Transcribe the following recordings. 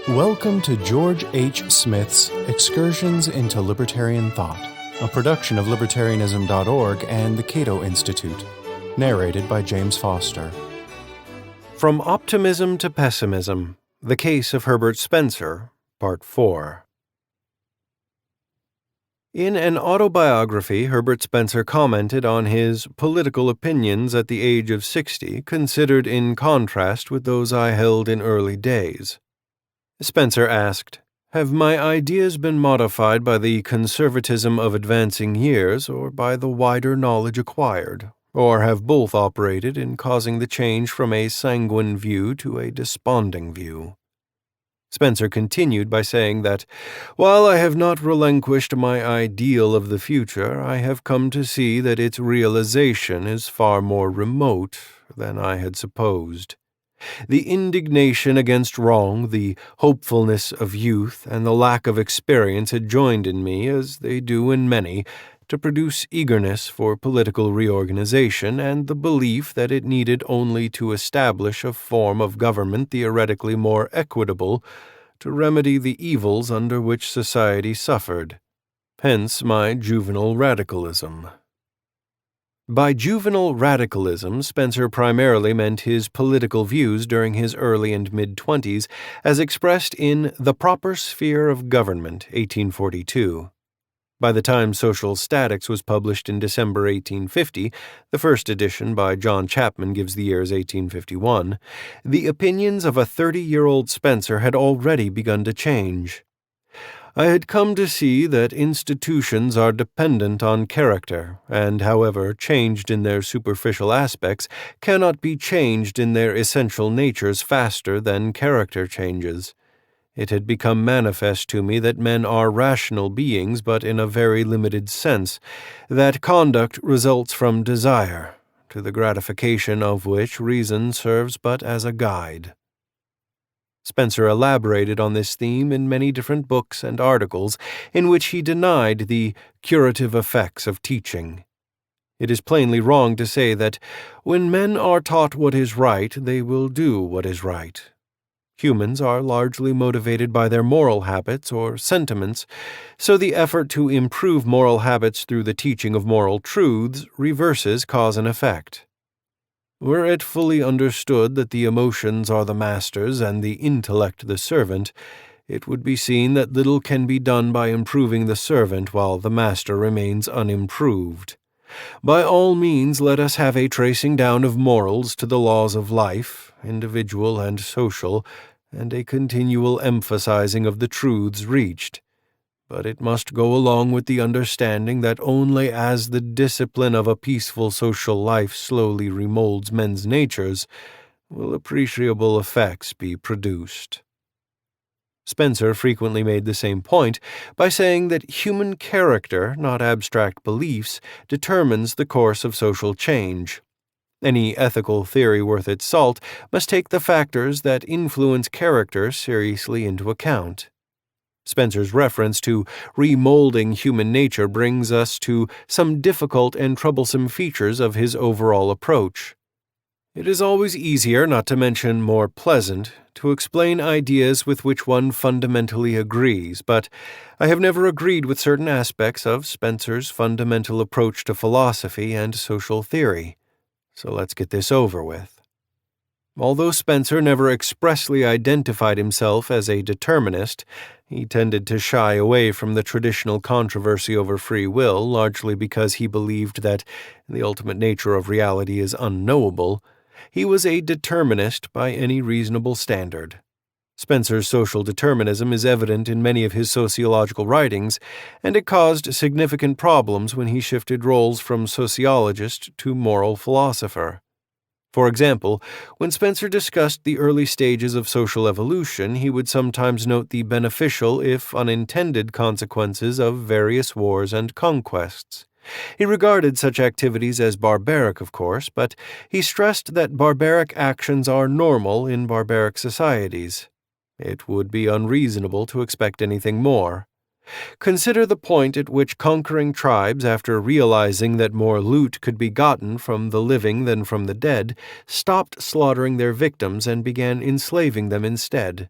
Welcome to George H. Smith's Excursions into Libertarian Thought, a production of Libertarianism.org and the Cato Institute, narrated by James Foster. From Optimism to Pessimism, The Case of Herbert Spencer, Part 4. In an autobiography, Herbert Spencer commented on his political opinions at the age of 60, considered in contrast with those I held in early days. Spencer asked, "Have my ideas been modified by the conservatism of advancing years or by the wider knowledge acquired, or have both operated in causing the change from a sanguine view to a desponding view?" Spencer continued by saying that, "While I have not relinquished my ideal of the future, I have come to see that its realization is far more remote than I had supposed. The indignation against wrong, the hopefulness of youth, and the lack of experience had joined in me, as they do in many, to produce eagerness for political reorganization and the belief that it needed only to establish a form of government theoretically more equitable to remedy the evils under which society suffered. Hence my juvenile radicalism." By juvenile radicalism, Spencer primarily meant his political views during his early and mid-20s, as expressed in The Proper Sphere of Government, 1842. By the time Social Statics was published in December 1850, the first edition by John Chapman gives the year as 1851, the opinions of a 30-year-old Spencer had already begun to change. "I had come to see that institutions are dependent on character, and, however changed in their superficial aspects, cannot be changed in their essential natures faster than character changes. It had become manifest to me that men are rational beings, but in a very limited sense, that conduct results from desire, to the gratification of which reason serves but as a guide." Spencer elaborated on this theme in many different books and articles in which he denied the curative effects of teaching. It is plainly wrong to say that when men are taught what is right, they will do what is right. Humans are largely motivated by their moral habits or sentiments, so the effort to improve moral habits through the teaching of moral truths reverses cause and effect. Were it fully understood that the emotions are the masters and the intellect the servant, it would be seen that little can be done by improving the servant while the master remains unimproved. By all means let us have a tracing down of morals to the laws of life, individual and social, and a continual emphasizing of the truths reached. But it must go along with the understanding that only as the discipline of a peaceful social life slowly remolds men's natures will appreciable effects be produced. Spencer frequently made the same point by saying that human character, not abstract beliefs, determines the course of social change. Any ethical theory worth its salt must take the factors that influence character seriously into account. Spencer's reference to remolding human nature brings us to some difficult and troublesome features of his overall approach. It is always easier, not to mention more pleasant, to explain ideas with which one fundamentally agrees, but I have never agreed with certain aspects of Spencer's fundamental approach to philosophy and social theory. So let's get this over with. Although Spencer never expressly identified himself as a determinist, he tended to shy away from the traditional controversy over free will, largely because he believed that the ultimate nature of reality is unknowable. He was a determinist by any reasonable standard. Spencer's social determinism is evident in many of his sociological writings, and it caused significant problems when he shifted roles from sociologist to moral philosopher. For example, when Spencer discussed the early stages of social evolution, he would sometimes note the beneficial, if unintended, consequences of various wars and conquests. He regarded such activities as barbaric, of course, but he stressed that barbaric actions are normal in barbaric societies. It would be unreasonable to expect anything more. Consider the point at which conquering tribes, after realizing that more loot could be gotten from the living than from the dead, stopped slaughtering their victims and began enslaving them instead.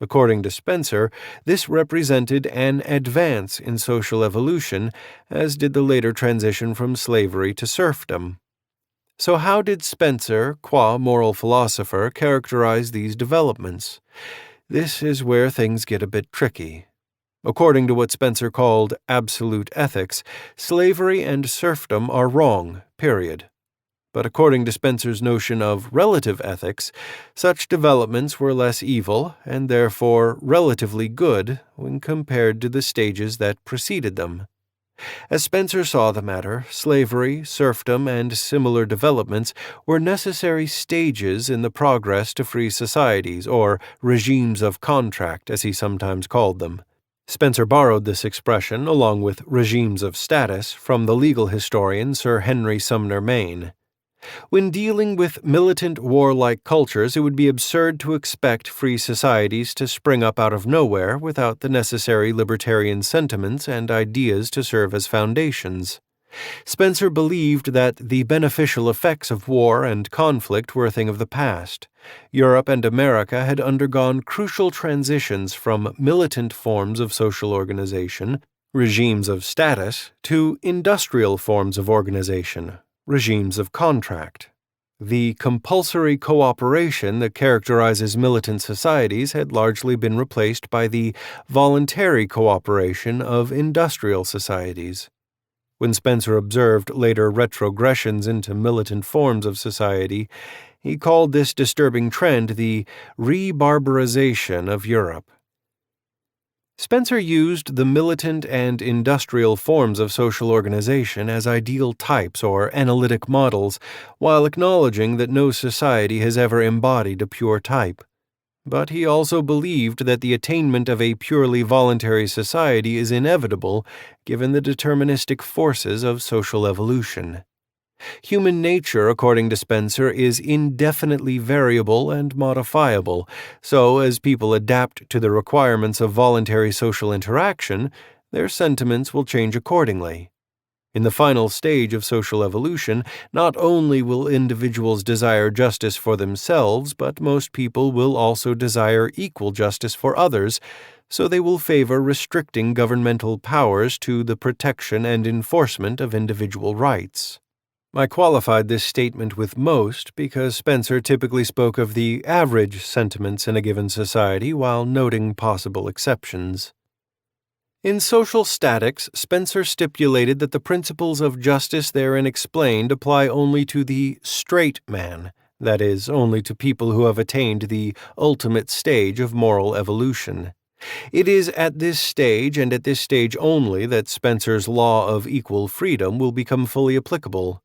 According to Spencer, this represented an advance in social evolution, as did the later transition from slavery to serfdom. So how did Spencer, qua moral philosopher, characterize these developments? This is where things get a bit tricky. According to what Spencer called absolute ethics, slavery and serfdom are wrong, period. But according to Spencer's notion of relative ethics, such developments were less evil and therefore relatively good when compared to the stages that preceded them. As Spencer saw the matter, slavery, serfdom, and similar developments were necessary stages in the progress to free societies, or regimes of contract, as he sometimes called them. Spencer borrowed this expression, along with regimes of status, from the legal historian Sir Henry Sumner Maine. When dealing with militant, warlike cultures, it would be absurd to expect free societies to spring up out of nowhere without the necessary libertarian sentiments and ideas to serve as foundations. Spencer believed that the beneficial effects of war and conflict were a thing of the past. Europe and America had undergone crucial transitions from militant forms of social organization, regimes of status, to industrial forms of organization, regimes of contract. The compulsory cooperation that characterizes militant societies had largely been replaced by the voluntary cooperation of industrial societies. When Spencer observed later retrogressions into militant forms of society, he called this disturbing trend the re-barbarization of Europe. Spencer used the militant and industrial forms of social organization as ideal types or analytic models, while acknowledging that no society has ever embodied a pure type. But he also believed that the attainment of a purely voluntary society is inevitable given the deterministic forces of social evolution. Human nature, according to Spencer, is indefinitely variable and modifiable, so as people adapt to the requirements of voluntary social interaction, their sentiments will change accordingly. In the final stage of social evolution, not only will individuals desire justice for themselves, but most people will also desire equal justice for others, so they will favor restricting governmental powers to the protection and enforcement of individual rights. I qualified this statement with most because Spencer typically spoke of the average sentiments in a given society while noting possible exceptions. In Social Statics, Spencer stipulated that the principles of justice therein explained apply only to the straight man, that is, only to people who have attained the ultimate stage of moral evolution. It is at this stage and at this stage only that Spencer's law of equal freedom will become fully applicable.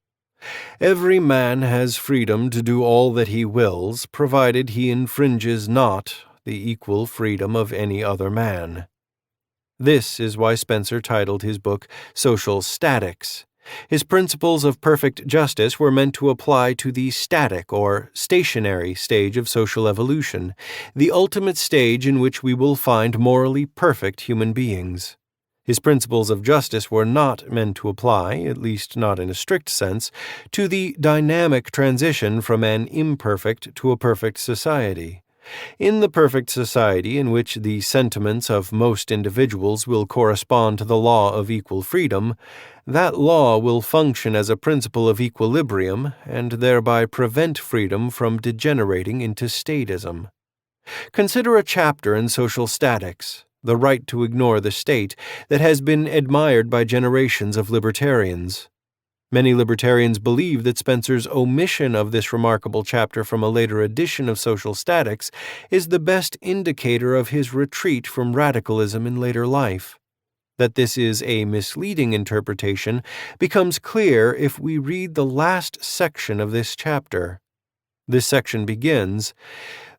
Every man has freedom to do all that he wills, provided he infringes not the equal freedom of any other man. This is why Spencer titled his book Social Statics. His principles of perfect justice were meant to apply to the static or stationary stage of social evolution, the ultimate stage in which we will find morally perfect human beings. His principles of justice were not meant to apply, at least not in a strict sense, to the dynamic transition from an imperfect to a perfect society. In the perfect society in which the sentiments of most individuals will correspond to the law of equal freedom, that law will function as a principle of equilibrium and thereby prevent freedom from degenerating into statism. Consider a chapter in Social Statics, The Right to Ignore the State, that has been admired by generations of libertarians. Many libertarians believe that Spencer's omission of this remarkable chapter from a later edition of Social Statics is the best indicator of his retreat from radicalism in later life. That this is a misleading interpretation becomes clear if we read the last section of this chapter. This section begins,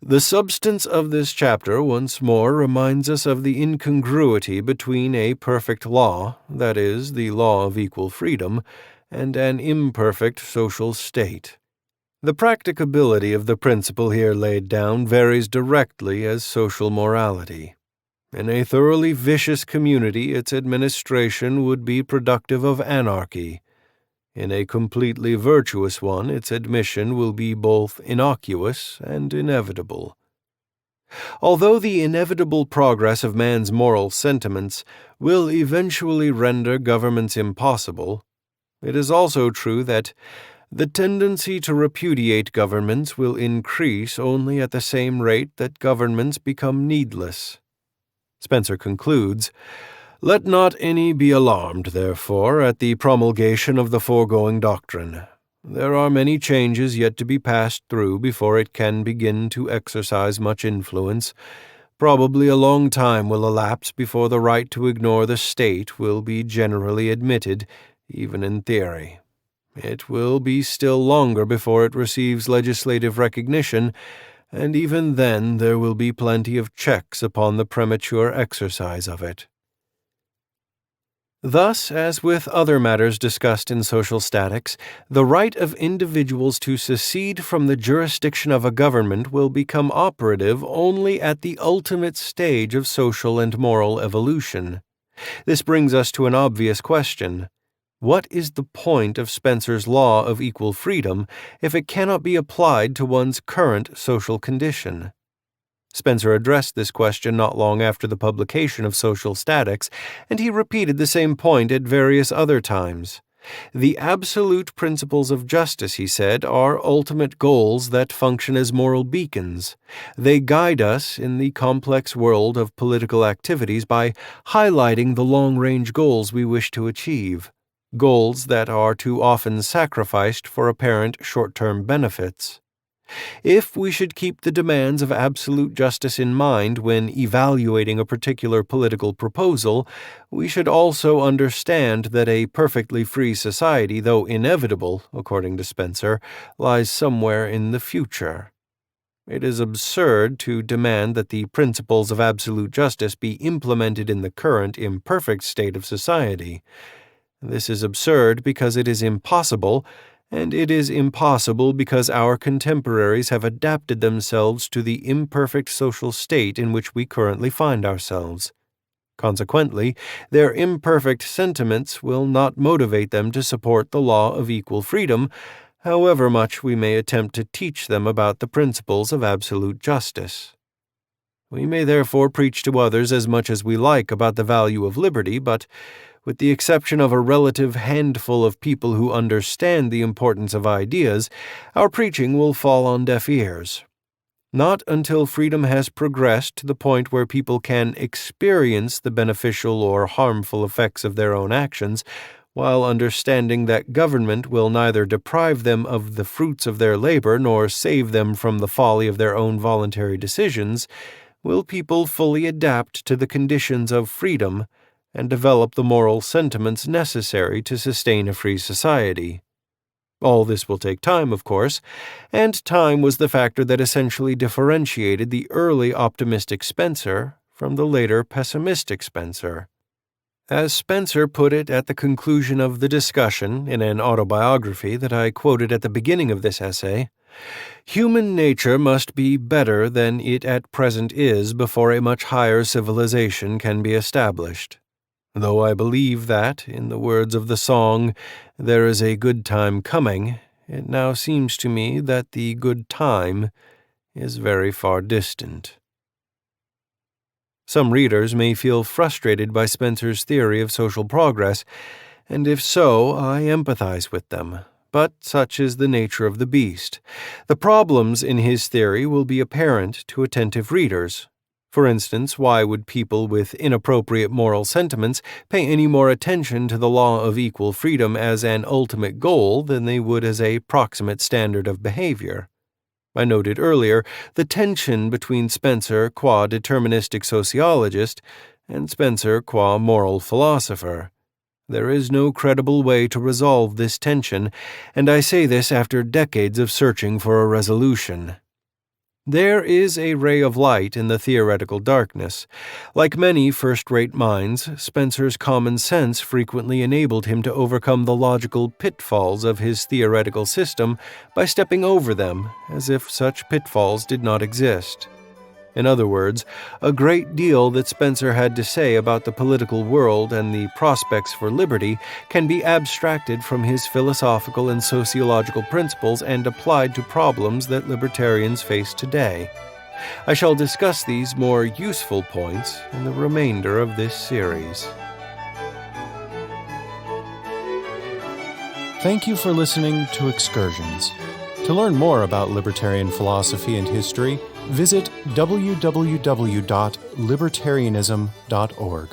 "The substance of this chapter once more reminds us of the incongruity between a perfect law, that is, the law of equal freedom, and an imperfect social state. The practicability of the principle here laid down varies directly as social morality. In a thoroughly vicious community, its administration would be productive of anarchy. In a completely virtuous one, its admission will be both innocuous and inevitable." Although the inevitable progress of man's moral sentiments will eventually render governments impossible, it is also true that the tendency to repudiate governments will increase only at the same rate that governments become needless. Spencer concludes, "Let not any be alarmed, therefore, at the promulgation of the foregoing doctrine. There are many changes yet to be passed through before it can begin to exercise much influence. Probably a long time will elapse before the right to ignore the state will be generally admitted, even in theory. It will be still longer before it receives legislative recognition, and even then there will be plenty of checks upon the premature exercise of it." Thus, as with other matters discussed in social statics, the right of individuals to secede from the jurisdiction of a government will become operative only at the ultimate stage of social and moral evolution. This brings us to an obvious question. What is the point of Spencer's law of equal freedom if it cannot be applied to one's current social condition? Spencer addressed this question not long after the publication of Social Statics, and he repeated the same point at various other times. The absolute principles of justice, he said, are ultimate goals that function as moral beacons. They guide us in the complex world of political activities by highlighting the long-range goals we wish to achieve, goals that are too often sacrificed for apparent short-term benefits. If we should keep the demands of absolute justice in mind when evaluating a particular political proposal, we should also understand that a perfectly free society, though inevitable, according to Spencer, lies somewhere in the future. It is absurd to demand that the principles of absolute justice be implemented in the current imperfect state of society. This is absurd because it is impossible, and it is impossible because our contemporaries have adapted themselves to the imperfect social state in which we currently find ourselves. Consequently, their imperfect sentiments will not motivate them to support the law of equal freedom, however much we may attempt to teach them about the principles of absolute justice. We may therefore preach to others as much as we like about the value of liberty, but with the exception of a relative handful of people who understand the importance of ideas, our preaching will fall on deaf ears. Not until freedom has progressed to the point where people can experience the beneficial or harmful effects of their own actions, while understanding that government will neither deprive them of the fruits of their labor nor save them from the folly of their own voluntary decisions, will people fully adapt to the conditions of freedom and develop the moral sentiments necessary to sustain a free society. All this will take time, of course, and time was the factor that essentially differentiated the early optimistic Spencer from the later pessimistic Spencer. As Spencer put it at the conclusion of the discussion in an autobiography that I quoted at the beginning of this essay, "Human nature must be better than it at present is before a much higher civilization can be established. Though I believe that, in the words of the song, 'There is a good time coming,' it now seems to me that the good time is very far distant." Some readers may feel frustrated by Spencer's theory of social progress, and if so, I empathize with them. But such is the nature of the beast. The problems in his theory will be apparent to attentive readers. For instance, why would people with inappropriate moral sentiments pay any more attention to the law of equal freedom as an ultimate goal than they would as a proximate standard of behavior? I noted earlier the tension between Spencer qua deterministic sociologist and Spencer qua moral philosopher. There is no credible way to resolve this tension, and I say this after decades of searching for a resolution. There is a ray of light in the theoretical darkness. Like many first-rate minds, Spencer's common sense frequently enabled him to overcome the logical pitfalls of his theoretical system by stepping over them as if such pitfalls did not exist. In other words, a great deal that Spencer had to say about the political world and the prospects for liberty can be abstracted from his philosophical and sociological principles and applied to problems that libertarians face today. I shall discuss these more useful points in the remainder of this series. Thank you for listening to Excursions. To learn more about libertarian philosophy and history, visit www.libertarianism.org.